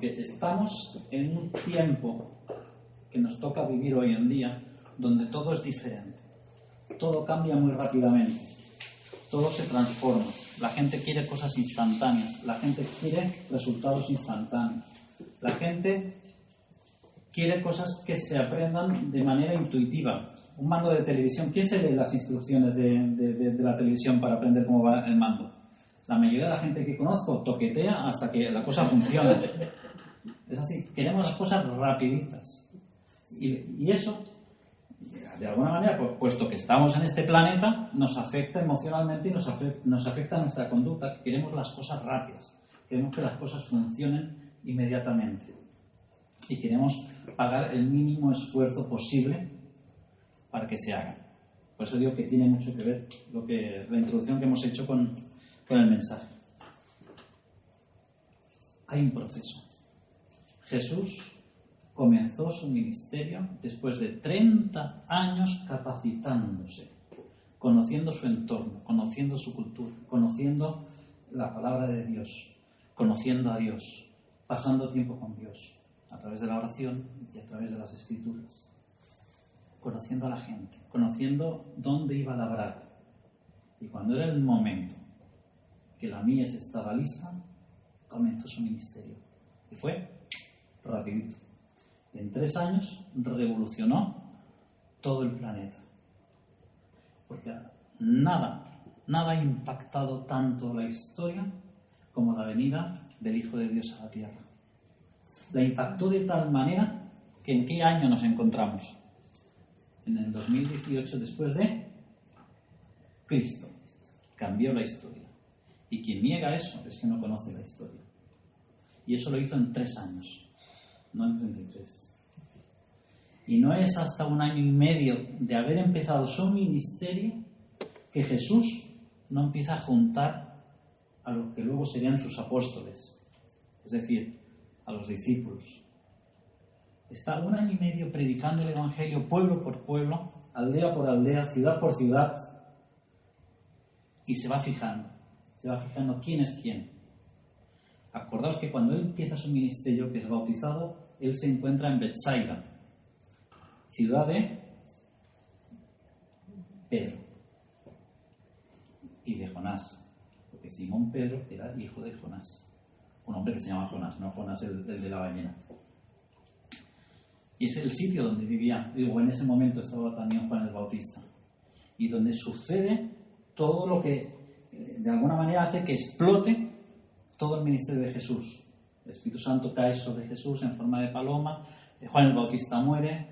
porque estamos en un tiempo que nos toca vivir hoy en día, donde todo es diferente. Todo cambia muy rápidamente. Todo se transforma. La gente quiere cosas instantáneas. La gente quiere resultados instantáneos. La gente quiere cosas que se aprendan de manera intuitiva. Un mando de televisión. ¿Quién se lee las instrucciones de la televisión para aprender cómo va el mando? La mayoría de la gente que conozco toquetea hasta que la cosa funciona. Es así. Queremos las cosas rapiditas. Y eso, de alguna manera, puesto que estamos en este planeta, nos afecta emocionalmente y nos afecta nuestra conducta. Queremos las cosas rápidas. Queremos que las cosas funcionen inmediatamente. Y queremos pagar el mínimo esfuerzo posible para que se hagan. Por eso digo que tiene mucho que ver la introducción que hemos hecho con el mensaje. Hay un proceso. Jesús comenzó su ministerio después de 30 años capacitándose, conociendo su entorno, conociendo su cultura, conociendo la palabra de Dios, conociendo a Dios, pasando tiempo con Dios, a través de la oración y a través de las Escrituras, conociendo a la gente, conociendo dónde iba a labrar. Y cuando era el momento que la mies estaba lista, comenzó su ministerio. Y fue rapidito. En 3 años revolucionó todo el planeta. Porque nada ha impactado tanto la historia como la venida del Hijo de Dios a la tierra. La impactó de tal manera que ¿en qué año nos encontramos? En el 2018, después de Cristo. Cambió la historia. Y quien niega eso es que no conoce la historia. Y eso lo hizo en 3 años, no en 33. Y no es hasta 1 año y medio de haber empezado su ministerio que Jesús no empieza a juntar a los que luego serían sus apóstoles, es decir, a los discípulos. Está 1 año y medio predicando el Evangelio pueblo por pueblo, aldea por aldea, ciudad por ciudad, y se va fijando quién es quién. Acordaos que cuando él empieza su ministerio, que es bautizado, él se encuentra en Betsaida, ciudad de Pedro y de Jonás, porque Simón Pedro era hijo de Jonás, un hombre que se llama Jonás, no Jonás el de la ballena. Y es el sitio donde vivía, o en ese momento estaba también Juan el Bautista, y donde sucede todo lo que de alguna manera hace que explote todo el ministerio de Jesús. El Espíritu Santo cae sobre Jesús en forma de paloma, Juan el Bautista muere,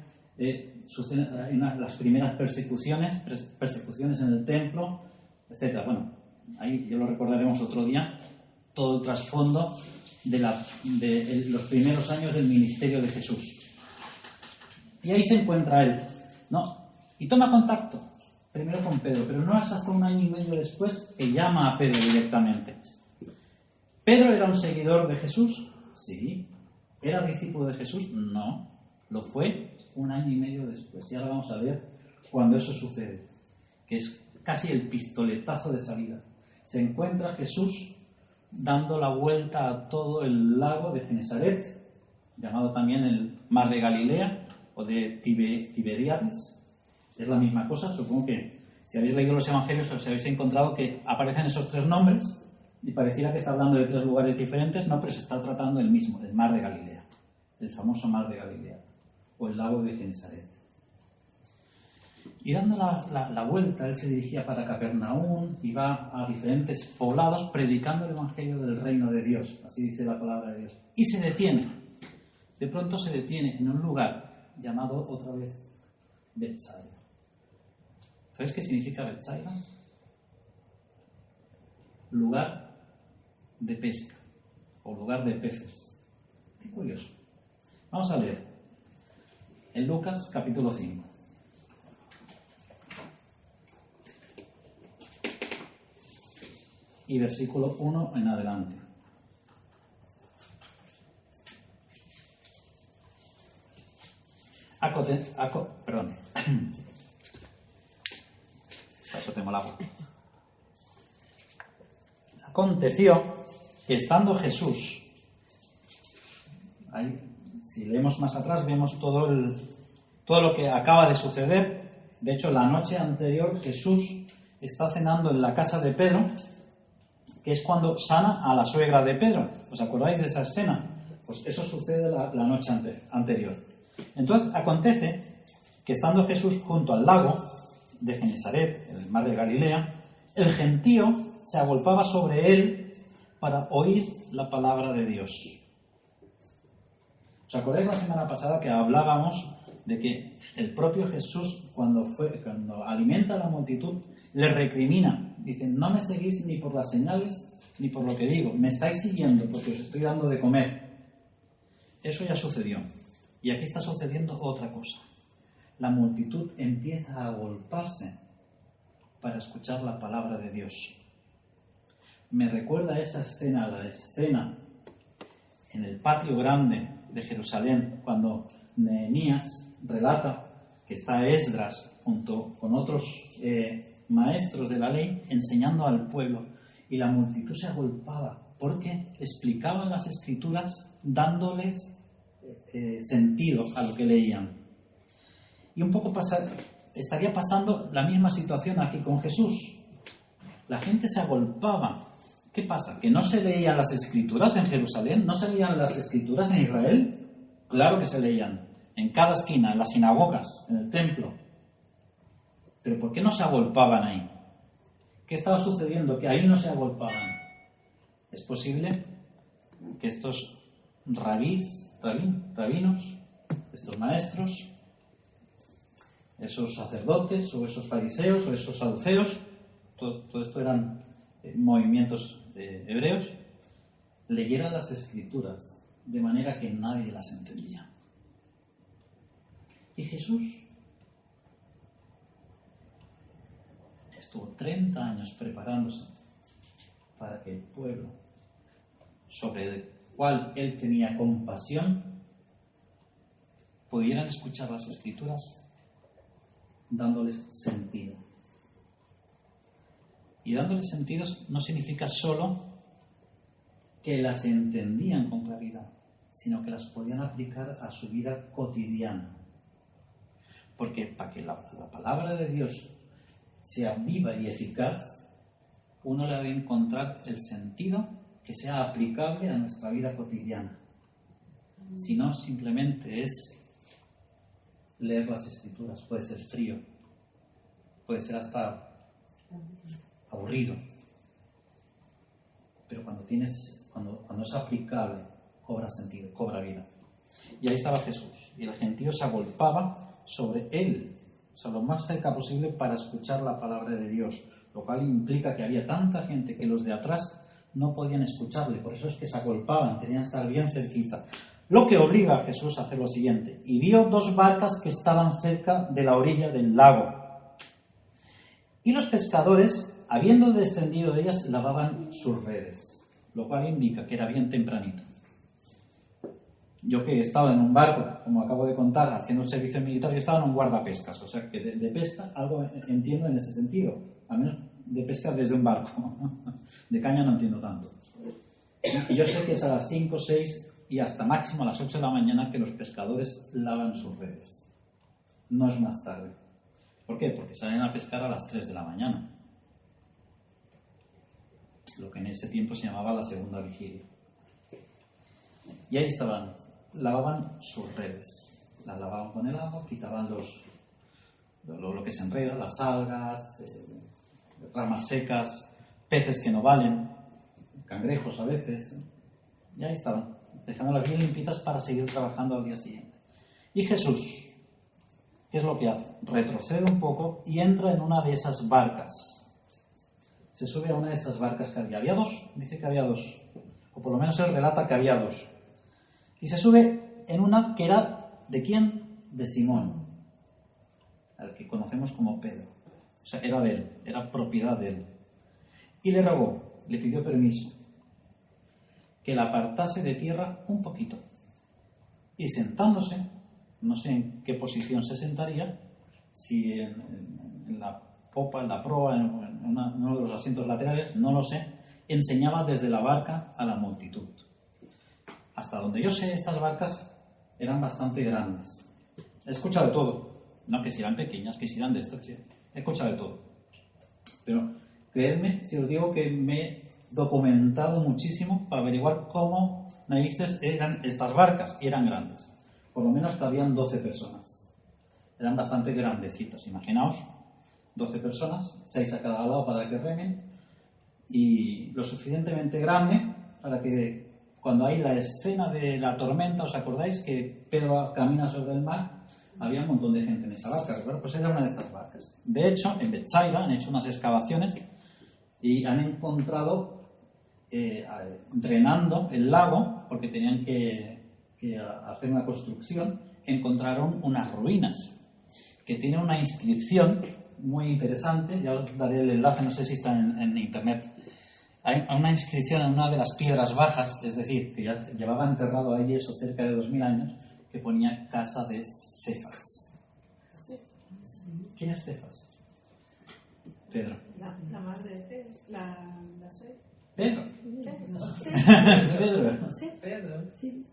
suceden las primeras persecuciones en el templo, etc. Bueno, ahí ya lo recordaremos otro día, todo el trasfondo de los primeros años del ministerio de Jesús. Y ahí se encuentra él, ¿no? Y toma contacto, primero con Pedro, pero no es hasta 1 año y medio después que llama a Pedro directamente. ¿Pedro era un seguidor de Jesús? Sí. ¿Era discípulo de Jesús? No. Lo fue 1 año y medio después. Y ahora vamos a ver cuando eso sucede, que es casi el pistoletazo de salida. Se encuentra Jesús dando la vuelta a todo el lago de Genesaret, llamado también el Mar de Galilea o de Tiberíades. Es la misma cosa. Supongo que si habéis leído los Evangelios os habéis encontrado que aparecen esos 3 nombres y pareciera que está hablando de 3 lugares diferentes. No, pero se está tratando el mismo, el Mar de Galilea, el famoso Mar de Galilea o el lago de Genesaret. Y dando la vuelta, él se dirigía para Capernaum y va a diferentes poblados predicando el Evangelio del reino de Dios, así dice la palabra de Dios. Y se detiene, de pronto se detiene en un lugar llamado otra vez Betsaida. ¿Sabéis qué significa Betsaida? Lugar de pesca o lugar de peces. Qué curioso. Vamos a leer en Lucas capítulo 5. Y versículo 1 en adelante. Perdón. Para eso tengo el agua. Aconteció que estando Jesús Ahí, si leemos más atrás, vemos todo lo que acaba de suceder. De hecho, la noche anterior Jesús está cenando en la casa de Pedro, que es cuando sana a la suegra de Pedro. ¿Os acordáis de esa escena? Pues eso sucede la noche anterior. Entonces, acontece que estando Jesús junto al lago de Genesaret, el mar de Galilea, el gentío se agolpaba sobre él para oír la palabra de Dios. ¿Os acordáis la semana pasada que hablábamos de que el propio Jesús, cuando alimenta a la multitud, le recrimina? Dice, no me seguís ni por las señales ni por lo que digo, me estáis siguiendo porque os estoy dando de comer. Eso ya sucedió. Y aquí está sucediendo otra cosa. La multitud empieza a agolparse para escuchar la palabra de Dios. Me recuerda esa escena, la escena en el patio grande de Jerusalén, cuando Nehemías relata que está Esdras junto con otros maestros de la ley enseñando al pueblo, y la multitud se agolpaba porque explicaban las escrituras dándoles sentido a lo que leían. Y un poco estaría pasando la misma situación aquí con Jesús. La gente se agolpaba. ¿Qué pasa? ¿Que no se leían las escrituras en Jerusalén? ¿No se leían las escrituras en Israel? Claro que se leían. En cada esquina, en las sinagogas, en el templo. ¿Pero por qué no se agolpaban ahí? ¿Qué estaba sucediendo? Que ahí no se agolpaban. Es posible que estos rabinos, estos maestros, esos sacerdotes o esos fariseos o esos saduceos, todo esto eran movimientos hebreos, leyeran las escrituras de manera que nadie las entendía. Y Jesús estuvo 30 años preparándose para que el pueblo sobre el cual él tenía compasión pudieran escuchar las escrituras dándoles sentido. Y dándoles sentidos no significa solo que las entendían con claridad, sino que las podían aplicar a su vida cotidiana. Porque para que la palabra de Dios sea viva y eficaz, uno le ha de encontrar el sentido que sea aplicable a nuestra vida cotidiana. Si no, simplemente es leer las escrituras. Puede ser frío, puede ser hasta aburrido. Pero cuando es aplicable, cobra sentido, cobra vida. Y ahí estaba Jesús, y el gentío se agolpaba sobre él, o sea, lo más cerca posible para escuchar la palabra de Dios, lo cual implica que había tanta gente que los de atrás no podían escucharle, por eso es que se agolpaban, querían estar bien cerquita. Lo que obliga a Jesús a hacer lo siguiente: y vio 2 barcas que estaban cerca de la orilla del lago, y los pescadores, habiendo descendido de ellas, lavaban sus redes, lo cual indica que era bien tempranito. Yo que he estado en un barco, como acabo de contar, haciendo el servicio militar, yo estaba en un guardapescas, o sea que de pesca algo entiendo en ese sentido, al menos de pesca desde un barco. De caña no entiendo tanto. Y yo sé que es a las 5, 6 y hasta máximo a las 8 de la mañana que los pescadores lavan sus redes. No es más tarde. ¿Por qué? Porque salen a pescar a las 3 de la mañana. Lo que en ese tiempo se llamaba la segunda vigilia. Y ahí estaban, lavaban sus redes. Las lavaban con el agua, quitaban lo que se enreda, las algas, ramas secas, peces que no valen, cangrejos a veces. Y ahí estaban, dejándolas bien limpitas para seguir trabajando al día siguiente. Y Jesús, ¿qué es lo que hace? Retrocede un poco y entra en una de esas barcas. Se sube a una de esas barcas que había. Había 2, dice que había 2. O por lo menos él relata que había 2. Y se sube en una que era, ¿de quién? De Simón, al que conocemos como Pedro. O sea, era de él, era propiedad de él. Y le rogó, le pidió permiso, que la apartase de tierra un poquito. Y sentándose, no sé en qué posición se sentaría, si en la popa, en la proa, en uno de los asientos laterales, no lo sé, enseñaba desde la barca a la multitud. hasta donde yo sé, estas barcas eran bastante grandes. He escuchado de todo. No, que si eran pequeñas, que si eran de esto, que si... He escuchado de todo. Pero creedme si os digo que me he documentado muchísimo para averiguar cómo narices eran estas barcas, y eran grandes. Por lo menos cabían 12 personas. Eran bastante grandecitas, imaginaos, 12 personas, 6 a cada lado para que remen, y lo suficientemente grande para que cuando hay la escena de la tormenta, ¿os acordáis que Pedro camina sobre el mar? Había un montón de gente en esa barca. Bueno, pues era una de estas barcas. De hecho, en Betsaida han hecho unas excavaciones y han encontrado, drenando el lago, porque tenían que hacer una construcción, encontraron unas ruinas que tienen una inscripción muy interesante. Ya os daré el enlace, no sé si está en internet. Hay una inscripción en una de las piedras bajas, es decir, que ya llevaba enterrado ahí eso cerca de 2000 años, que ponía casa de Cefas. Sí. ¿Quién es Cefas? Pedro. La madre de Pedro. La suegra. Pedro. Sí. Pedro. Sí. Pedro. Sí.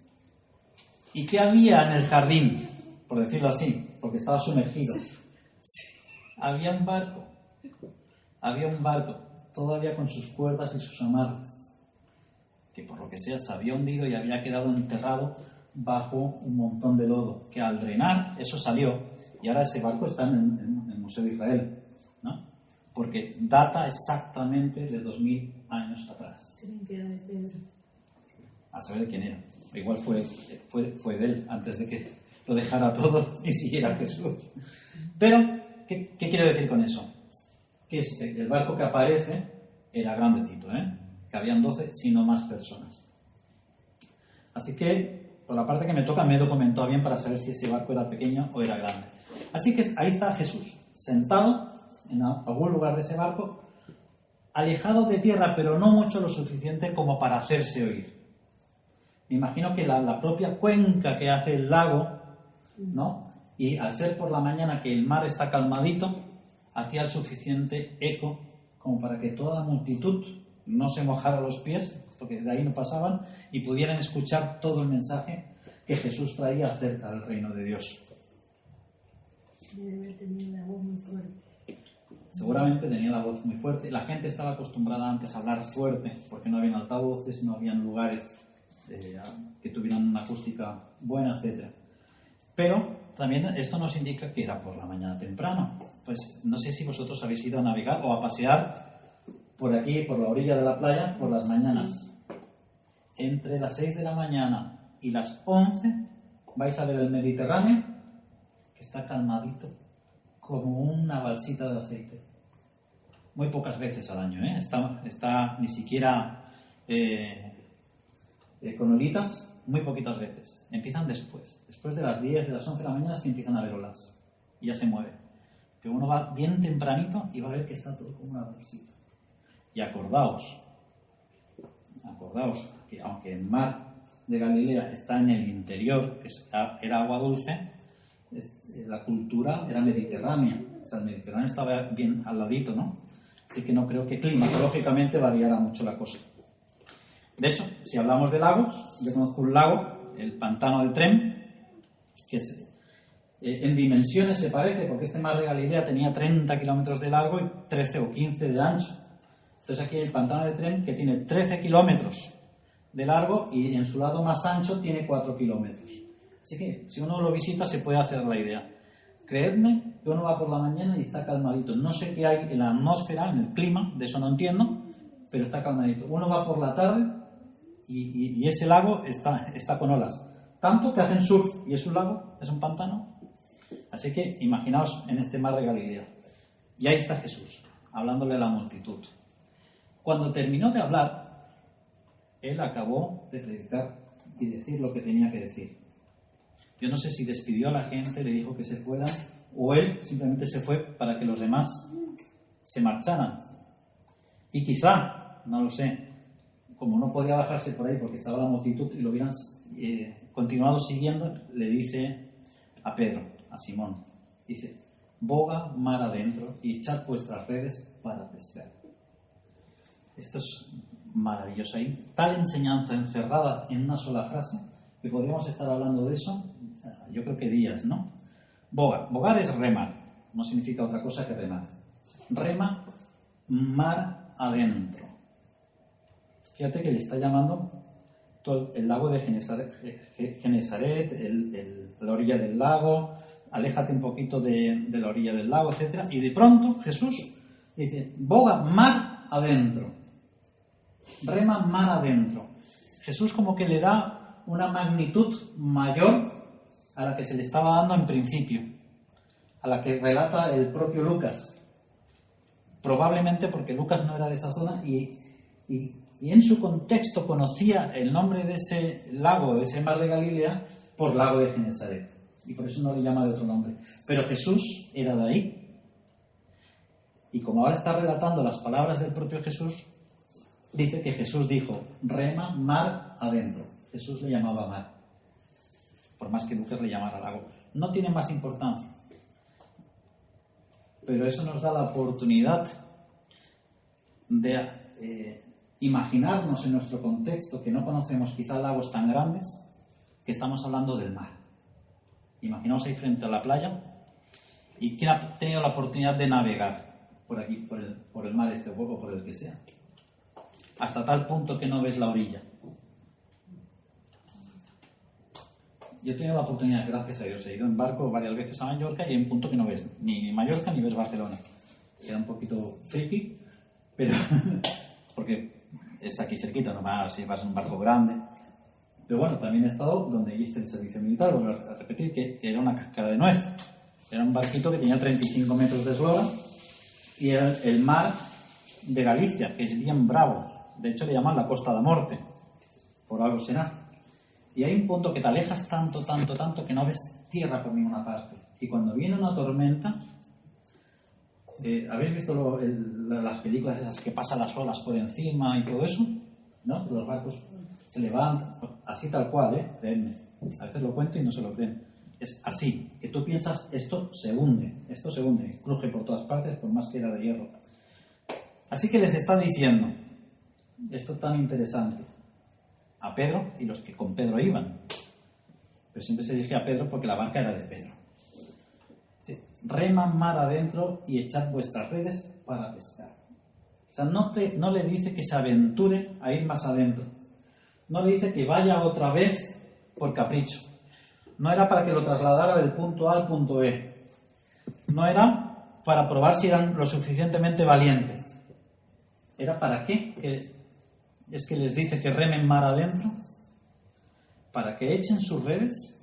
¿Y qué había en el jardín? Por decirlo así, porque estaba sumergido. Sí. Había un barco, todavía con sus cuerdas y sus amarras, que por lo que sea se había hundido y había quedado enterrado bajo un montón de lodo, que al drenar eso salió, y ahora ese barco está en el Museo de Israel, ¿no? Porque data exactamente de 2000 años atrás. Creen que era de Pedro. A saber de quién era. Igual fue de él, antes de que lo dejara todo y siguiera Jesús. Pero, ¿qué quiero decir con eso? Que el barco que aparece era grandecito, que habían 12, sino más personas. Así que, por la parte que me toca, me he documentado bien para saber si ese barco era pequeño o era grande. Así que ahí está Jesús, sentado en algún lugar de ese barco, alejado de tierra, pero no mucho lo suficiente como para hacerse oír. Me imagino que la propia cuenca que hace el lago, ¿no? Y al ser por la mañana que el mar está calmadito, hacía el suficiente eco como para que toda la multitud no se mojara los pies, porque de ahí no pasaban, y pudieran escuchar todo el mensaje que Jesús traía acerca del reino de Dios. Debe haber tenido la voz muy fuerte. Seguramente tenía la voz muy fuerte. La gente estaba acostumbrada antes a hablar fuerte, porque no habían altavoces, no habían lugares que tuvieran una acústica buena, etc. Pero también esto nos indica que era por la mañana temprano. Pues no sé si vosotros habéis ido a navegar o a pasear por aquí, por la orilla de la playa, por las mañanas. Entre las 6 de la mañana y las 11 vais a ver el Mediterráneo, que está calmadito, como una balsita de aceite. Muy pocas veces al año, está ni siquiera con olitas, muy poquitas veces. Empiezan después de las 10, de las 11 de la mañana es que empiezan a ver olas y ya se mueve. Pero uno va bien tempranito y va a ver que está todo como una balsita. Y acordaos que aunque el mar de Galilea está en el interior, que era agua dulce, la cultura era mediterránea. O sea, el Mediterráneo estaba bien al ladito, ¿no? Así que no creo que climatológicamente variara mucho la cosa. De hecho, si hablamos de lagos, yo conozco un lago, el pantano de Trem, que en dimensiones se parece, porque este mar de Galilea tenía 30 kilómetros de largo y 13 o 15 de ancho. Entonces aquí hay el pantano de Trem, que tiene 13 kilómetros de largo y en su lado más ancho tiene 4 kilómetros. Así que si uno lo visita se puede hacer la idea. Creedme que uno va por la mañana y está calmadito. No sé qué hay en la atmósfera, en el clima, de eso no entiendo, pero está calmadito. Uno va por la tarde y ese lago está con olas. Tanto que hacen surf y es un lago, es un pantano. Así que imaginaos en este mar de Galilea. Y ahí está Jesús, hablándole a la multitud. Cuando terminó de hablar, él acabó de predicar y decir lo que tenía que decir. Yo no sé si despidió a la gente, le dijo que se fueran, o él simplemente se fue para que los demás se marcharan. Y quizá, no lo sé, como no podía bajarse por ahí porque estaba la multitud y lo hubieran continuado siguiendo, le dice a Pedro, a Simón, dice: boga mar adentro y echad vuestras redes para pescar. Esto es maravilloso. Hay tal enseñanza encerrada en una sola frase que podríamos estar hablando de eso, yo creo que días, ¿no? Bogar. Bogar es remar, no significa otra cosa que remar. Rema, mar adentro. Fíjate que le está llamando todo el lago de Genesaret, la orilla del lago, aléjate un poquito de la orilla del lago, etc. Y de pronto Jesús dice, boga mar adentro. Rema mar adentro. Jesús como que le da una magnitud mayor a la que se le estaba dando en principio, a la que relata el propio Lucas. Probablemente porque Lucas no era de esa zona y en su contexto conocía el nombre de ese lago, de ese mar de Galilea, por lago de Genesaret. Y por eso no le llama de otro nombre. Pero Jesús era de ahí. Y como ahora está relatando las palabras del propio Jesús, dice que Jesús dijo, rema mar adentro. Jesús le llamaba mar, por más que Lucas le llamara lago. No tiene más importancia. Pero eso nos da la oportunidad de imaginarnos en nuestro contexto, que no conocemos quizá lagos tan grandes, que estamos hablando del mar. Imaginaos ahí frente a la playa, y quién ha tenido la oportunidad de navegar por aquí, por el mar este o por el que sea, hasta tal punto que no ves la orilla. Yo he tenido la oportunidad, gracias a Dios, he ido en barco varias veces a Mallorca y hay un punto que no ves ni Mallorca ni ves Barcelona. Queda un poquito friki, pero porque es aquí cerquita, no vas si vas en un barco grande. Pero bueno, también he estado donde hice el servicio militar, vuelvo a repetir, que era una cascada de nuez. Era un barquito que tenía 35 metros de eslora y era el mar de Galicia, que es bien bravo. De hecho, le llaman la Costa da Morte, por algo será. Y hay un punto que te alejas tanto, que no ves tierra por ninguna parte. Y cuando viene una tormenta, ¿habéis visto las películas esas que pasan las olas por encima y todo eso? ¿No? Los barcos se levantan, así tal cual, créanme. A veces lo cuento y no se lo creen. Es así, que tú piensas, esto se hunde, cruje por todas partes, por más que era de hierro. Así que les está diciendo, esto tan interesante, a Pedro y los que con Pedro iban. Pero siempre se dirige a Pedro porque la barca era de Pedro. Rema mar adentro y echad vuestras redes para pescar. O sea, no le dice que se aventure a ir más adentro. No le dice que vaya otra vez por capricho. No era para que lo trasladara del punto A al punto E. No era para probar si eran lo suficientemente valientes. ¿Era para qué? Es que les dice que remen mar adentro para que echen sus redes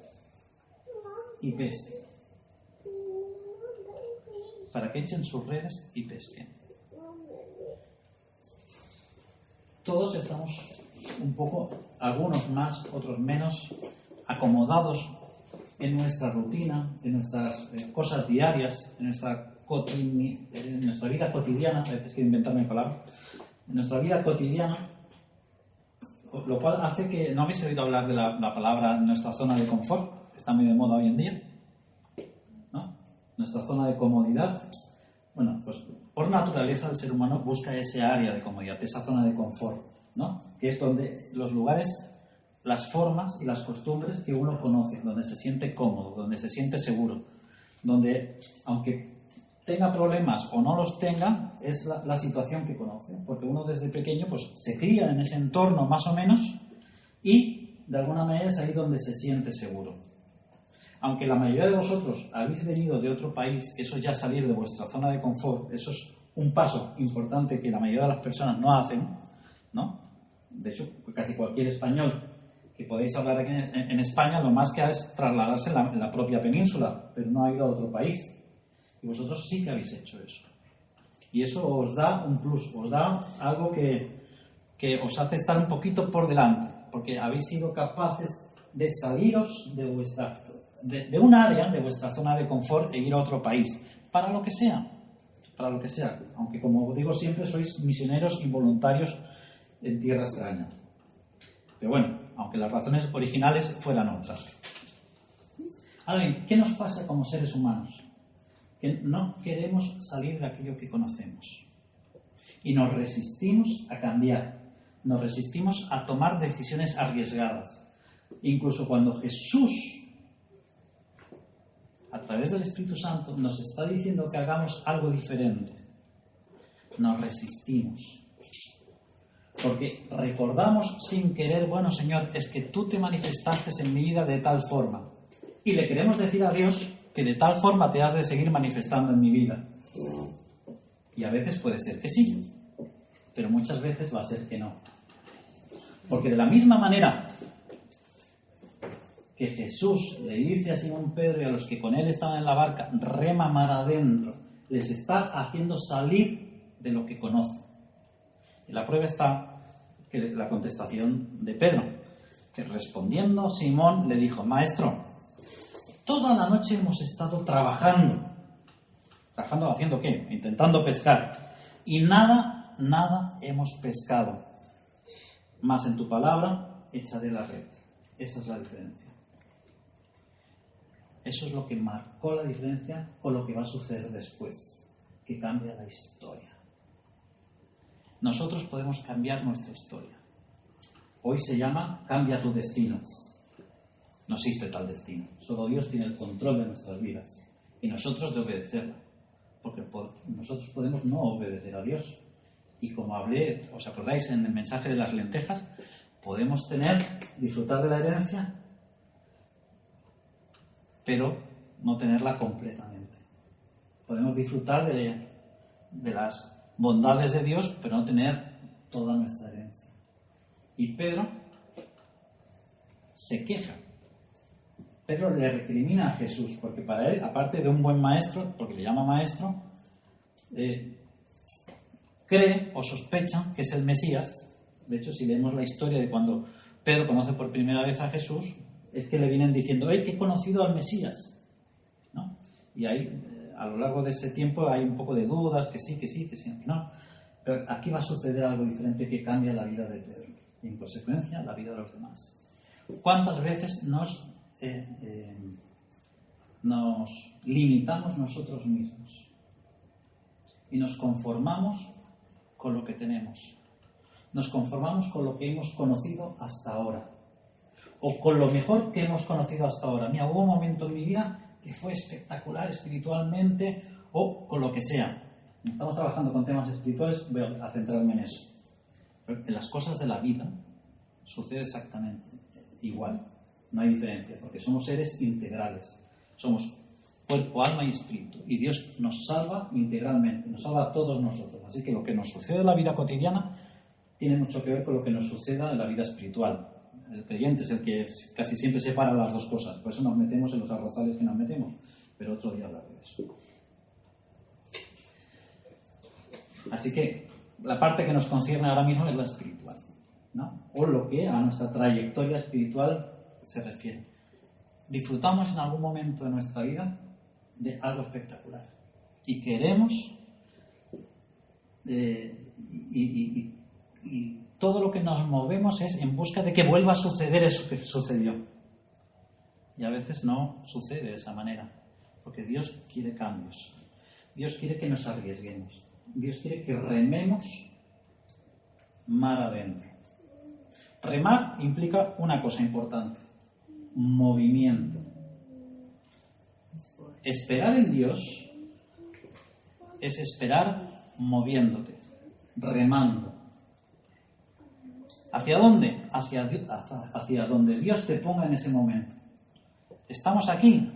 y pesquen. Para que echen sus redes y pesquen. Todos estamos un poco, algunos más, otros menos, acomodados en nuestra rutina, en nuestras cosas diarias, en nuestra vida cotidiana, a veces quiero inventarme palabras, en nuestra vida cotidiana, lo cual hace que, ¿no habéis oído hablar de la palabra nuestra zona de confort? Que está muy de moda hoy en día, ¿no? Nuestra zona de comodidad. Bueno, pues por naturaleza el ser humano busca ese área de comodidad, esa zona de confort, ¿no? Que es donde los lugares, las formas y las costumbres que uno conoce, donde se siente cómodo, donde se siente seguro, donde, aunque tenga problemas o no los tenga, es la situación que conoce, porque uno desde pequeño pues se cría en ese entorno más o menos y de alguna manera es ahí donde se siente seguro. Aunque la mayoría de vosotros habéis venido de otro país, eso ya salir de vuestra zona de confort, eso es un paso importante que la mayoría de las personas no hacen, ¿no? De hecho, casi cualquier español que podéis hablar aquí en España, lo más que hace es trasladarse en la propia península, pero no ha ido a otro país. Y vosotros sí que habéis hecho eso. Y eso os da un plus, os da algo que os hace estar un poquito por delante, porque habéis sido capaces de saliros de un área, de vuestra zona de confort e ir a otro país, para lo que sea. Aunque, como digo siempre, sois misioneros involuntarios en tierra extraña. Pero bueno, aunque las razones originales fueran otras. Ahora bien, ¿qué nos pasa como seres humanos? Que no queremos salir de aquello que conocemos y nos resistimos a cambiar, nos resistimos a tomar decisiones arriesgadas. Incluso cuando Jesús, a través del Espíritu Santo, nos está diciendo que hagamos algo diferente, nos resistimos. Porque recordamos sin querer, bueno, Señor, es que tú te manifestaste en mi vida de tal forma. Y le queremos decir a Dios que de tal forma te has de seguir manifestando en mi vida. Y a veces puede ser que sí, pero muchas veces va a ser que no. Porque de la misma manera que Jesús le dice a Simón Pedro y a los que con él estaban en la barca, rema mar adentro, les está haciendo salir de lo que conocen. Y la prueba está que la contestación de Pedro, que respondiendo Simón le dijo, Maestro, toda la noche hemos estado trabajando. ¿Trabajando haciendo qué? Intentando pescar. Y nada hemos pescado. Mas en tu palabra echaré la red. Esa es la diferencia. Eso es lo que marcó la diferencia con lo que va a suceder después, que cambia la historia. Nosotros podemos cambiar nuestra historia. Hoy se llama Cambia tu destino. No existe tal destino. Solo Dios tiene el control de nuestras vidas y nosotros de obedecerla. Porque nosotros podemos no obedecer a Dios. Y como hablé, ¿os acordáis en el mensaje de las lentejas? Podemos disfrutar de la herencia, pero no tenerla completamente. Podemos disfrutar de las bondades de Dios, pero no tener toda nuestra herencia. Y Pedro se queja. Pedro le recrimina a Jesús, porque para él, aparte de un buen maestro, porque le llama maestro, cree o sospecha que es el Mesías. De hecho, si leemos la historia de cuando Pedro conoce por primera vez a Jesús, es que le vienen diciendo, que he conocido al Mesías, ¿no? Y ahí, a lo largo de ese tiempo, hay un poco de dudas, que sí, que no. Pero aquí va a suceder algo diferente que cambia la vida de Pedro y, en consecuencia, la vida de los demás. ¿Cuántas veces nos limitamos nosotros mismos y nos conformamos con lo que tenemos? Nos conformamos con lo que hemos conocido hasta ahora o con lo mejor que hemos conocido hasta ahora. Mira, hubo un momento en mi vida que fue espectacular espiritualmente o con lo que sea. Estamos trabajando con temas espirituales, voy a centrarme en eso. Pero en las cosas de la vida sucede exactamente igual. No hay diferencia, porque somos seres integrales. Somos cuerpo, alma y espíritu. Y Dios nos salva integralmente, nos salva a todos nosotros. Así que lo que nos sucede en la vida cotidiana tiene mucho que ver con lo que nos suceda en la vida espiritual. El creyente es el que casi siempre separa las dos cosas. Por eso nos metemos en los arrozales que nos metemos. Pero otro día hablaré de eso. Así que la parte que nos concierne ahora mismo es la espiritual, ¿no? O lo que a nuestra trayectoria espiritual se refiere. Disfrutamos en algún momento de nuestra vida de algo espectacular y queremos y todo lo que nos movemos es en busca de que vuelva a suceder eso que sucedió, y a veces no sucede de esa manera, porque Dios quiere cambios. Dios quiere que nos arriesguemos. Dios quiere que rememos mar adentro. Remar implica una cosa importante: movimiento. Esperar en Dios es esperar moviéndote, remando. ¿Hacia dónde? Hacia donde Dios te ponga en ese momento. Estamos aquí.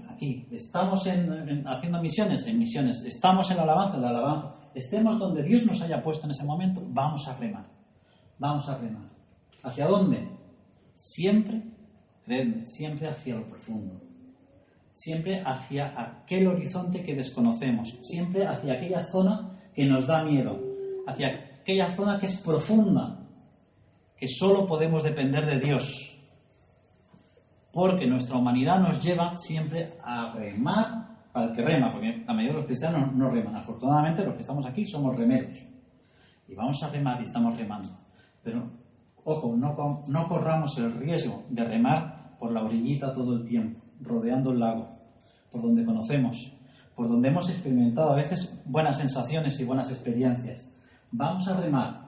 Estamos haciendo misiones, en misiones. Estamos en la alabanza. Estemos donde Dios nos haya puesto en ese momento, vamos a remar. ¿Hacia dónde? Siempre, creedme, siempre hacia lo profundo. Siempre hacia aquel horizonte que desconocemos. Siempre hacia aquella zona que nos da miedo. Hacia aquella zona que es profunda, que solo podemos depender de Dios. Porque nuestra humanidad nos lleva siempre a remar para el que rema, porque la mayoría de los cristianos no reman. Afortunadamente, los que estamos aquí somos remeros. Y vamos a remar y estamos remando. Pero, ojo, no corramos el riesgo de remar por la orillita todo el tiempo, rodeando el lago, por donde conocemos, por donde hemos experimentado a veces buenas sensaciones y buenas experiencias. Vamos a remar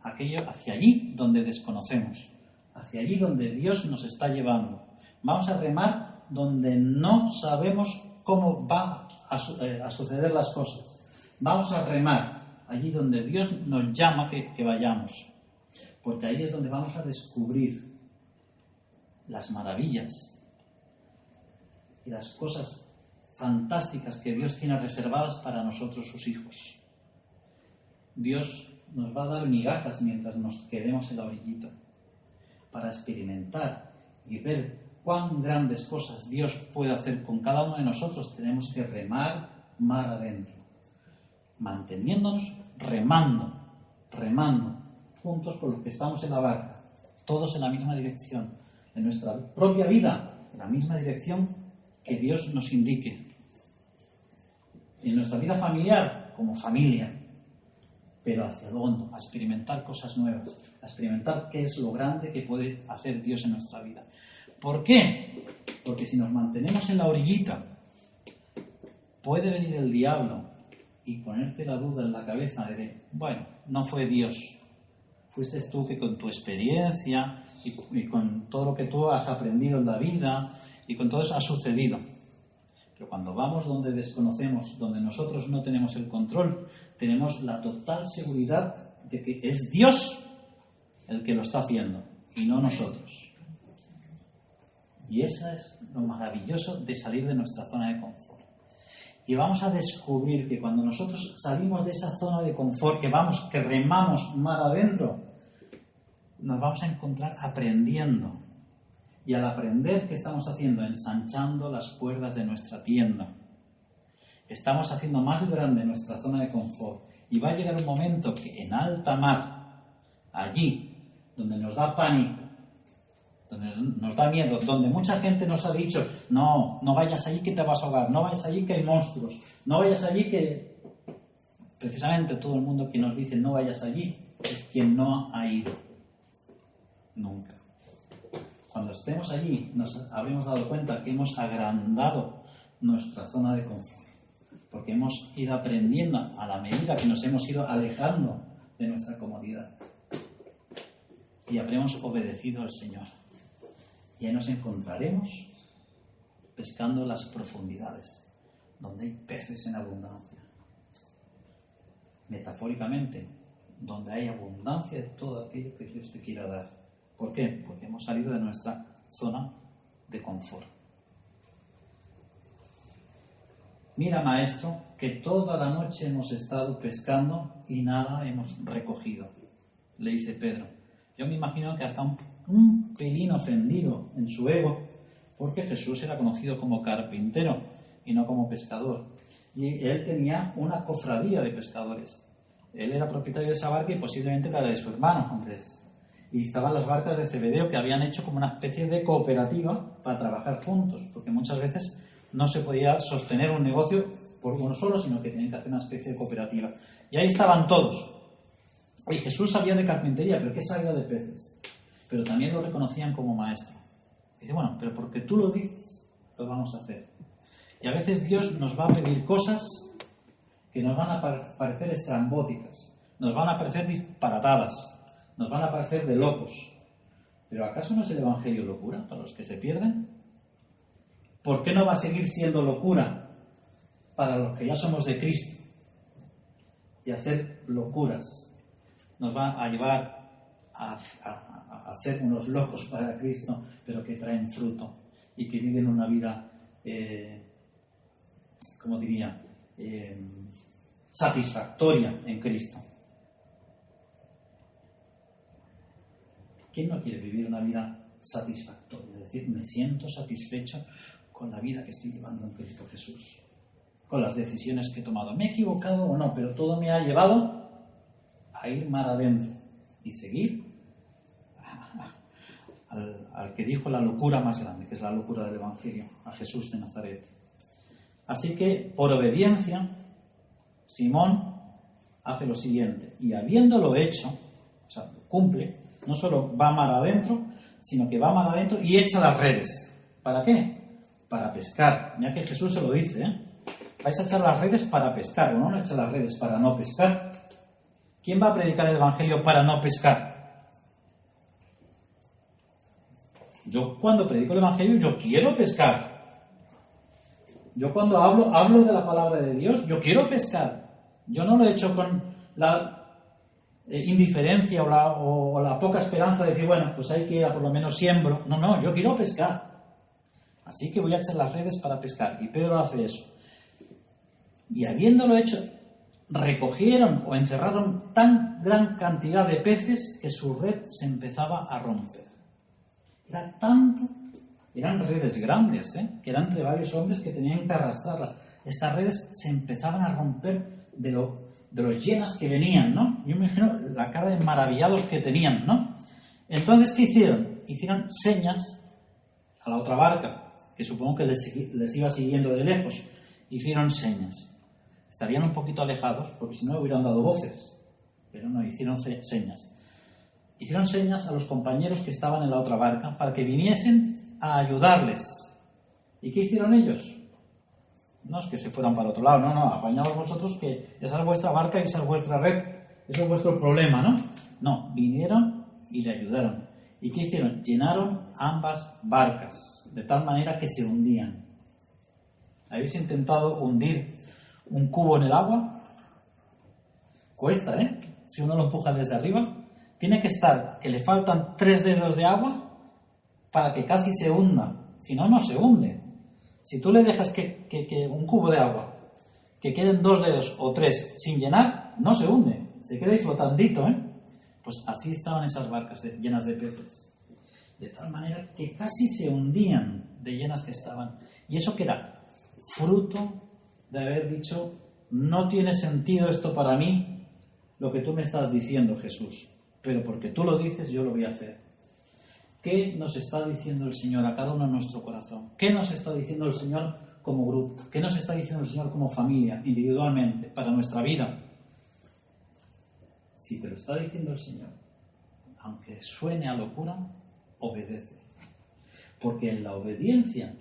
hacia allí donde desconocemos, hacia allí donde Dios nos está llevando. Vamos a remar donde no sabemos cómo va a suceder las cosas. Vamos a remar allí donde Dios nos llama que vayamos, porque ahí es donde vamos a descubrir las maravillas y las cosas fantásticas que Dios tiene reservadas para nosotros, sus hijos. Dios nos va a dar migajas mientras nos quedemos en la orillita, para experimentar y ver cuán grandes cosas Dios puede hacer con cada uno de nosotros. Tenemos que remar mar adentro, manteniéndonos remando juntos con los que estamos en la barca, todos en la misma dirección, en nuestra propia vida, en la misma dirección que Dios nos indique, en nuestra vida familiar, como familia, pero hacia lo hondo, a experimentar cosas nuevas, a experimentar qué es lo grande que puede hacer Dios en nuestra vida. ¿Por qué? Porque si nos mantenemos en la orillita, puede venir el diablo y ponerte la duda en la cabeza de, bueno, no fue Dios, fuiste tú que con tu experiencia y con todo lo que tú has aprendido en la vida y con todo eso ha sucedido. Pero cuando vamos donde desconocemos, donde nosotros no tenemos el control, tenemos la total seguridad de que es Dios el que lo está haciendo y no nosotros. Y eso es lo maravilloso de salir de nuestra zona de confort. Y vamos a descubrir que cuando nosotros salimos de esa zona de confort, que remamos mar adentro, nos vamos a encontrar aprendiendo. Y al aprender, ¿qué estamos haciendo? Ensanchando las cuerdas de nuestra tienda. Estamos haciendo más grande nuestra zona de confort. Y va a llegar un momento que en alta mar, allí, donde nos da pánico, donde nos da miedo, donde mucha gente nos ha dicho, no vayas allí que te vas a ahogar, no vayas allí que hay monstruos, no vayas allí que... Precisamente todo el mundo que nos dice no vayas allí es quien no ha ido nunca. Cuando estemos allí nos habremos dado cuenta que hemos agrandado nuestra zona de confort, porque hemos ido aprendiendo a la medida que nos hemos ido alejando de nuestra comodidad y habremos obedecido al Señor. Y ahí nos encontraremos pescando en las profundidades, donde hay peces en abundancia. Metafóricamente, donde hay abundancia de todo aquello que Dios te quiera dar. ¿Por qué? Porque hemos salido de nuestra zona de confort. Mira, maestro, que toda la noche hemos estado pescando y nada hemos recogido, le dice Pedro. Yo me imagino que hasta un pelín ofendido en su ego, porque Jesús era conocido como carpintero y no como pescador. Y él tenía una cofradía de pescadores. Él era propietario de esa barca y posiblemente la de su hermano Andrés. Y estaban las barcas de Zebedeo que habían hecho como una especie de cooperativa para trabajar juntos, porque muchas veces no se podía sostener un negocio por uno solo, sino que tenían que hacer una especie de cooperativa. Y ahí estaban todos. Y Jesús sabía de carpintería, pero ¿qué sabía de peces? Pero también lo reconocían como maestro. Dice, bueno, pero porque tú lo dices, lo vamos a hacer. Y a veces Dios nos va a pedir cosas que nos van a parecer estrambóticas, nos van a parecer disparatadas, nos van a parecer de locos. ¿Pero acaso no es el Evangelio locura para los que se pierden? ¿Por qué no va a seguir siendo locura para los que ya somos de Cristo? Y hacer locuras nos va a llevar a ser unos locos para Cristo, pero que traen fruto y que viven una vida, ¿cómo diría?, satisfactoria en Cristo. ¿Quién no quiere vivir una vida satisfactoria? Es decir, me siento satisfecho con la vida que estoy llevando en Cristo Jesús, con las decisiones que he tomado. ¿Me he equivocado o no? Pero todo me ha llevado a ir mar adentro y seguir al que dijo la locura más grande, que es la locura del Evangelio, a Jesús de Nazaret. Así que, por obediencia, Simón hace lo siguiente, y habiéndolo hecho, o sea, cumple, no solo va mar adentro, sino que va mar adentro y echa las redes. ¿Para qué? Para pescar. Ya que Jesús se lo dice, vais a echar las redes para pescar, o no echa las redes para no pescar. ¿Quién va a predicar el Evangelio para no pescar? Yo cuando predico el Evangelio, yo quiero pescar. Yo cuando hablo de la palabra de Dios, yo quiero pescar. Yo no lo he hecho con la indiferencia o la poca esperanza de decir, bueno, pues hay que ir a por lo menos siembro. No, yo quiero pescar. Así que voy a echar las redes para pescar. Y Pedro hace eso. Y habiéndolo hecho, recogieron o encerraron tan gran cantidad de peces que su red se empezaba a romper. Era tanto, eran redes grandes, que eran entre varios hombres que tenían que arrastrarlas. Estas redes se empezaban a romper de los llenas que venían, ¿no? Yo me imagino la cara de maravillados que tenían, ¿no? Entonces, ¿qué hicieron? Hicieron señas a la otra barca, que supongo que les iba siguiendo de lejos. Hicieron señas. Estarían un poquito alejados, porque si no hubieran dado voces. Pero no, hicieron señas. Hicieron señas a los compañeros que estaban en la otra barca para que viniesen a ayudarles. ¿Y qué hicieron ellos? No es que se fueran para otro lado, no, apañaos vosotros que esa es vuestra barca y esa es vuestra red, eso es vuestro problema, ¿no? No, vinieron y le ayudaron. ¿Y qué hicieron? Llenaron ambas barcas, de tal manera que se hundían. ¿Habéis intentado hundir un cubo en el agua? Cuesta, Si uno lo empuja desde arriba. Tiene que estar, que le faltan 3 dedos de agua para que casi se hunda. Si no, no se hunde. Si tú le dejas que un cubo de agua, que queden 2 dedos o 3 sin llenar, no se hunde. Se queda ahí flotandito, Pues así estaban esas barcas llenas de peces. De tal manera que casi se hundían de llenas que estaban. ¿Y eso qué era? Fruto de haber dicho, no tiene sentido esto para mí, lo que tú me estás diciendo, Jesús. Pero porque tú lo dices, yo lo voy a hacer. ¿Qué nos está diciendo el Señor a cada uno en nuestro corazón? ¿Qué nos está diciendo el Señor como grupo? ¿Qué nos está diciendo el Señor como familia, individualmente, para nuestra vida? Si te lo está diciendo el Señor, aunque suene a locura, obedece. Porque en la obediencia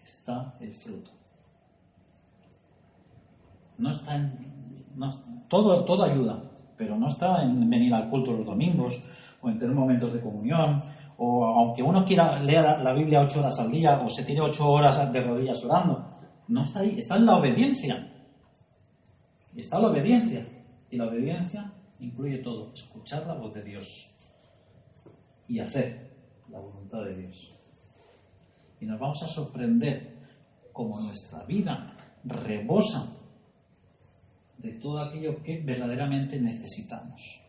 está el fruto. No está todo ayuda, pero no está en venir al culto los domingos o en tener momentos de comunión, o aunque uno quiera leer la Biblia 8 horas al día o se tire 8 horas de rodillas orando. No está ahí, está en la obediencia. Está la obediencia. Y la obediencia incluye todo, escuchar la voz de Dios y hacer la voluntad de Dios. Y nos vamos a sorprender como nuestra vida rebosa de todo aquello que verdaderamente necesitamos.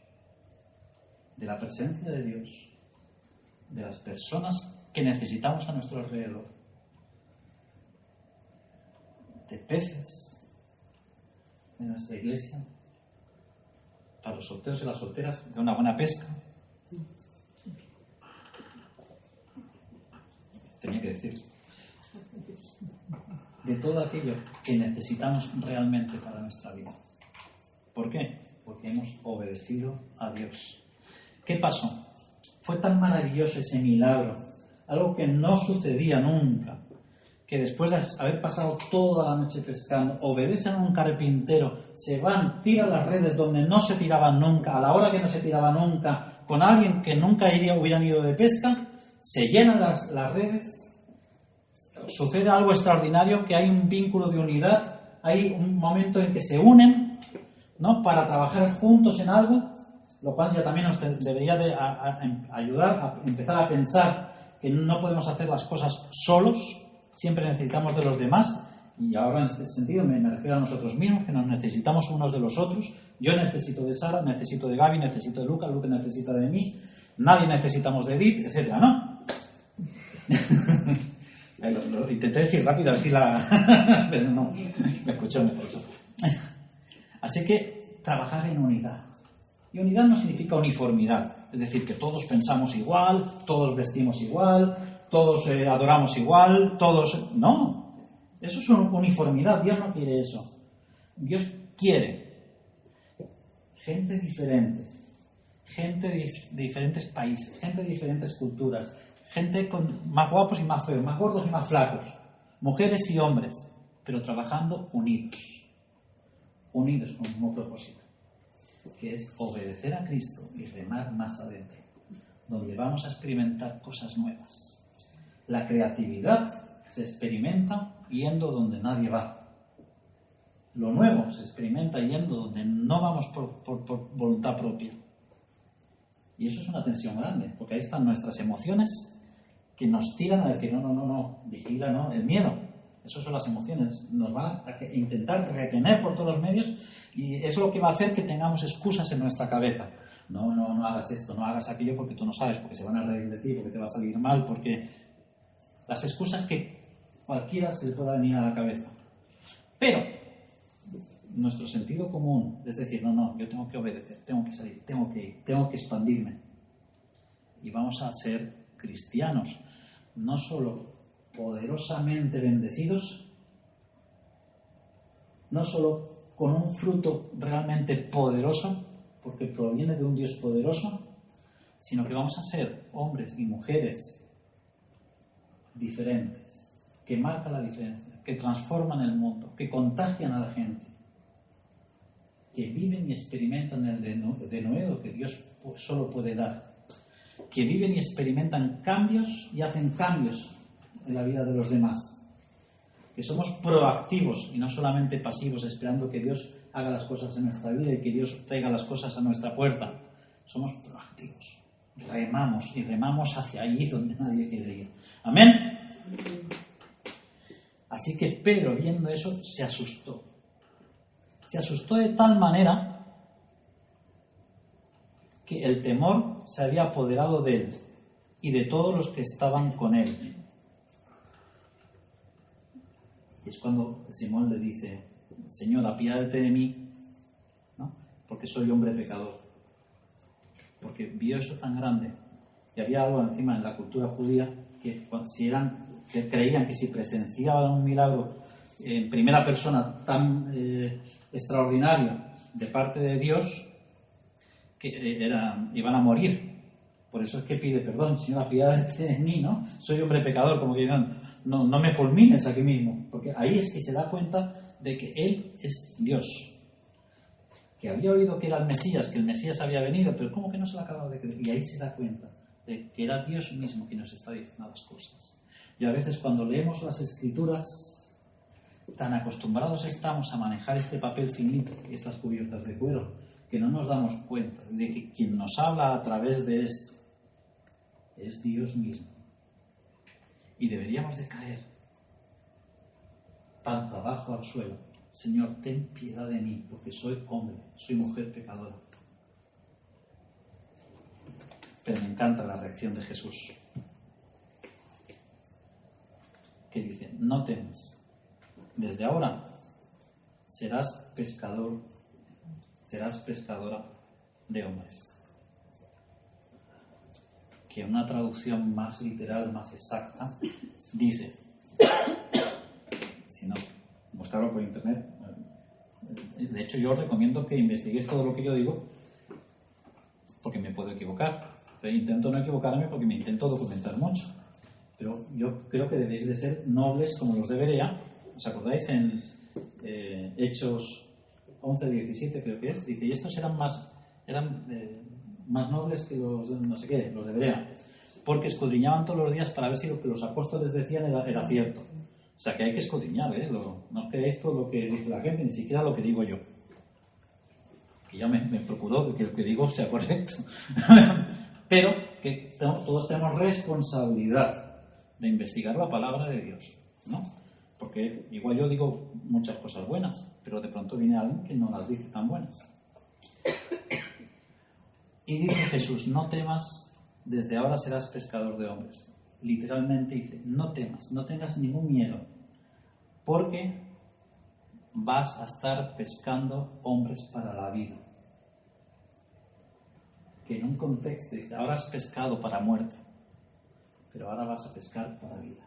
De la presencia de Dios, de las personas que necesitamos a nuestro alrededor, de peces de nuestra iglesia, para los solteros y las solteras, de una buena pesca. Tenía que decir. De todo aquello que necesitamos realmente para nuestra vida. ¿Por qué? Porque hemos obedecido a Dios. ¿Qué pasó? Fue tan maravilloso ese milagro, algo que no sucedía nunca, que después de haber pasado toda la noche pescando, obedecen a un carpintero, se van, tiran las redes donde no se tiraban nunca, a la hora que no se tiraba nunca, con alguien que nunca hubieran ido de pesca, se llenan las redes, sucede algo extraordinario, que hay un vínculo de unidad, hay un momento en que se unen, ¿no?, para trabajar juntos en algo, lo cual ya también nos debería de ayudar a empezar a pensar que no podemos hacer las cosas solos, siempre necesitamos de los demás, y ahora en este sentido me refiero a nosotros mismos, que nos necesitamos unos de los otros. Yo necesito de Sara, necesito de Gaby, necesito de Luca, Luca necesita de mí, nadie necesitamos de Edith, etcétera, ¿no? Lo intenté decir rápido, a ver si la... pero no, me escuchó. Así que trabajar en unidad. Y unidad no significa uniformidad, es decir, que todos pensamos igual, todos vestimos igual, todos adoramos igual, todos... No, eso es uniformidad, Dios no quiere eso. Dios quiere gente diferente, gente de diferentes países, gente de diferentes culturas, gente con más guapos y más feos, más gordos y más flacos, mujeres y hombres, pero trabajando unidos con un mismo propósito. que es obedecer a Cristo y remar más adentro, donde vamos a experimentar cosas nuevas. La creatividad se experimenta yendo donde nadie va. Lo nuevo se experimenta yendo donde no vamos por voluntad propia. Y eso es una tensión grande, porque ahí están nuestras emociones que nos tiran a decir, no, vigila, no, el miedo. Esas son las emociones, nos van a intentar retener por todos los medios y es lo que va a hacer que tengamos excusas en nuestra cabeza. No hagas esto, no hagas aquello porque tú no sabes, porque se van a reír de ti, porque te va a salir mal, porque las excusas que cualquiera se le pueda venir a la cabeza. Pero nuestro sentido común es decir, no, yo tengo que obedecer, tengo que salir, tengo que ir, tengo que expandirme. Y vamos a ser cristianos, no solo poderosamente bendecidos, no solo con un fruto realmente poderoso, porque proviene de un Dios poderoso, sino que vamos a ser hombres y mujeres diferentes, que marcan la diferencia, que transforman el mundo, que contagian a la gente, que viven y experimentan el de nuevo que Dios solo puede dar, que viven y experimentan cambios y hacen cambios en la vida de los demás, que somos proactivos y no solamente pasivos esperando que Dios haga las cosas en nuestra vida y que Dios traiga las cosas a nuestra puerta. Somos proactivos, remamos y remamos hacia allí donde nadie quiere ir. ¿Amén? Así que Pedro, viendo eso, se asustó. Se asustó de tal manera que el temor se había apoderado de él y de todos los que estaban con él. Y es cuando Simón le dice, Señor, apiádate de mí, ¿no? Porque soy hombre pecador. Porque vio eso tan grande. Y había algo encima en la cultura judía que creían que si presenciaban un milagro en primera persona tan extraordinario de parte de Dios, que iban a morir. Por eso es que pide perdón, Señor, apiádate de mí, ¿no? Soy hombre pecador, como que dicen, no me fulmines aquí mismo, porque ahí es que se da cuenta de que Él es Dios, que había oído que era el Mesías, que el Mesías había venido, pero ¿cómo que no se lo acababa de creer? Y ahí se da cuenta de que era Dios mismo quien nos está diciendo las cosas. Y a veces cuando leemos las Escrituras, tan acostumbrados estamos a manejar este papel finito y estas cubiertas de cuero, que no nos damos cuenta de que quien nos habla a través de esto es Dios mismo. Y deberíamos de caer panza abajo al suelo. Señor, ten piedad de mí, porque soy hombre, soy mujer pecadora. Pero me encanta la reacción de Jesús, que dice, no temas, desde ahora serás pescadora de hombres. Que una traducción más literal, más exacta, dice, si no, buscarlo por internet. De hecho, yo os recomiendo que investiguéis todo lo que yo digo, porque me puedo equivocar. Pero intento no equivocarme porque me intento documentar mucho. Pero yo creo que debéis de ser nobles como los de Berea. ¿Os acordáis en Hechos 11-17 creo que es? Dice, y estos eran más nobles que los de Berea, porque escudriñaban todos los días para ver si lo que los apóstoles decían era cierto. O sea que hay que escudriñar, no creéis todo lo que dice la gente, ni siquiera lo que digo yo, que ya me procuró que lo que digo sea correcto. Pero que todos tenemos responsabilidad de investigar la palabra de Dios, ¿no? Porque igual yo digo muchas cosas buenas, pero de pronto viene alguien que no las dice tan buenas. Y dice Jesús, no temas, desde ahora serás pescador de hombres. Literalmente dice, no temas, no tengas ningún miedo, porque vas a estar pescando hombres para la vida. Que en un contexto dice, ahora has pescado para muerte, pero ahora vas a pescar para vida.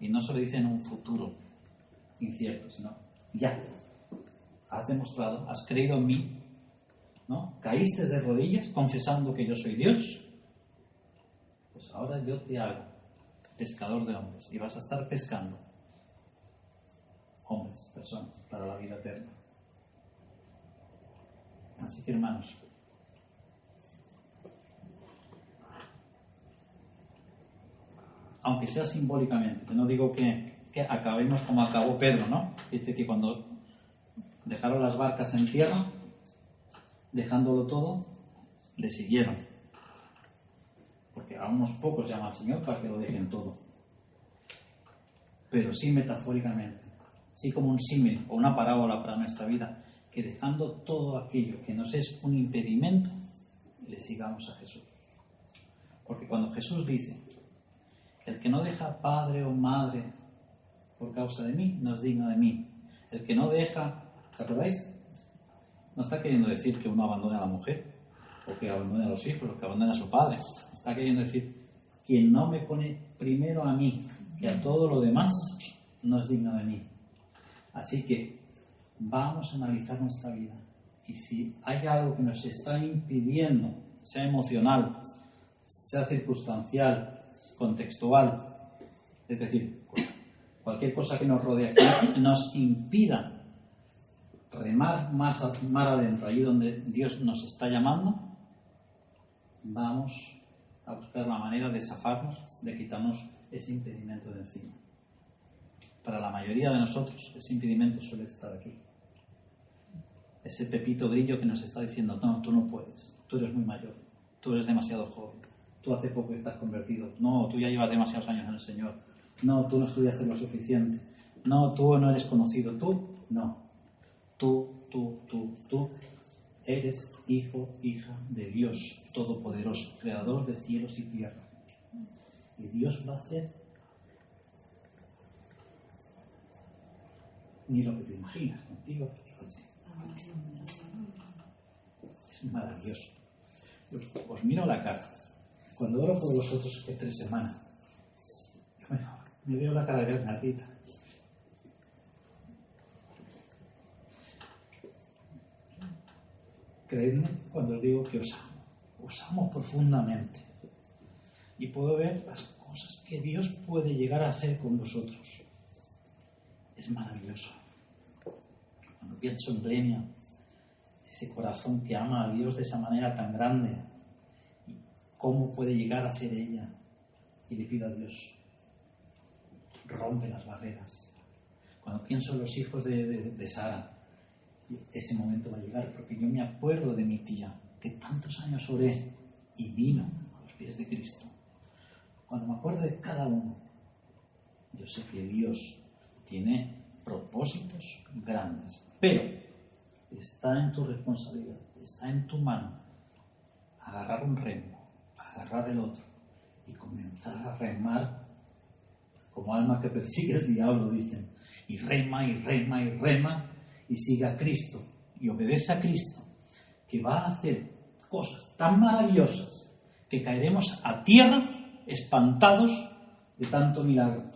Y no solo dice en un futuro incierto, sino ya. Has demostrado, has creído en mí, ¿no? Caíste de rodillas confesando que yo soy Dios. Pues ahora yo te hago pescador de hombres y vas a estar pescando hombres, personas, para la vida eterna. Así que, hermanos, aunque sea simbólicamente, que no digo que acabemos como acabó Pedro, ¿no? Dice que cuando dejaron las barcas en tierra, dejándolo todo, le siguieron. Porque a unos pocos llama al Señor para que lo dejen todo. Pero sí metafóricamente, sí como un símil o una parábola para nuestra vida, que dejando todo aquello que nos es un impedimento, le sigamos a Jesús. Porque cuando Jesús dice, el que no deja padre o madre por causa de mí, no es digno de mí. El que no deja, ¿os acordáis? No está queriendo decir que uno abandone a la mujer, o que abandone a los hijos, o que abandone a su padre. Está queriendo decir, quien no me pone primero a mí, que a todo lo demás, no es digno de mí. Así que vamos a analizar nuestra vida. Y si hay algo que nos está impidiendo, sea emocional, sea circunstancial, contextual, es decir, cualquier cosa que nos rodee aquí nos impida remar más adentro, allí donde Dios nos está llamando, vamos a buscar la manera de zafarnos, de quitarnos ese impedimento de encima. Para la mayoría de nosotros, ese impedimento suele estar aquí. Ese Pepito Grillo que nos está diciendo, no, tú no puedes, tú eres muy mayor, tú eres demasiado joven, tú hace poco estás convertido, no, tú ya llevas demasiados años en el Señor, no, tú no estudiaste lo suficiente, no, tú no eres conocido, tú, no, tú eres hijo, hija de Dios Todopoderoso, Creador de cielos y tierra. Y Dios va a hacer ni lo que te imaginas, contigo ni contigo. Es maravilloso. Os miro la cara. Cuando oro por vosotros entre semana, me veo la cara de Bernardita. Creedme cuando os digo que os amo profundamente. Y puedo ver las cosas que Dios puede llegar a hacer con vosotros. Es maravilloso. Cuando pienso en Glenia, ese corazón que ama a Dios de esa manera tan grande, y cómo puede llegar a ser ella, y le pido a Dios, rompe las barreras. Cuando pienso en los hijos de Sara, ese momento va a llegar, porque yo me acuerdo de mi tía, que tantos años oré y vino a los pies de Cristo. Cuando me acuerdo de cada uno, yo sé que Dios tiene propósitos grandes, pero está en tu responsabilidad, está en tu mano agarrar un remo, agarrar el otro y comenzar a remar como alma que persigue el diablo, dicen, y rema y rema y rema y sigue a Cristo y obedece a Cristo, que va a hacer cosas tan maravillosas que caeremos a tierra espantados de tanto milagro.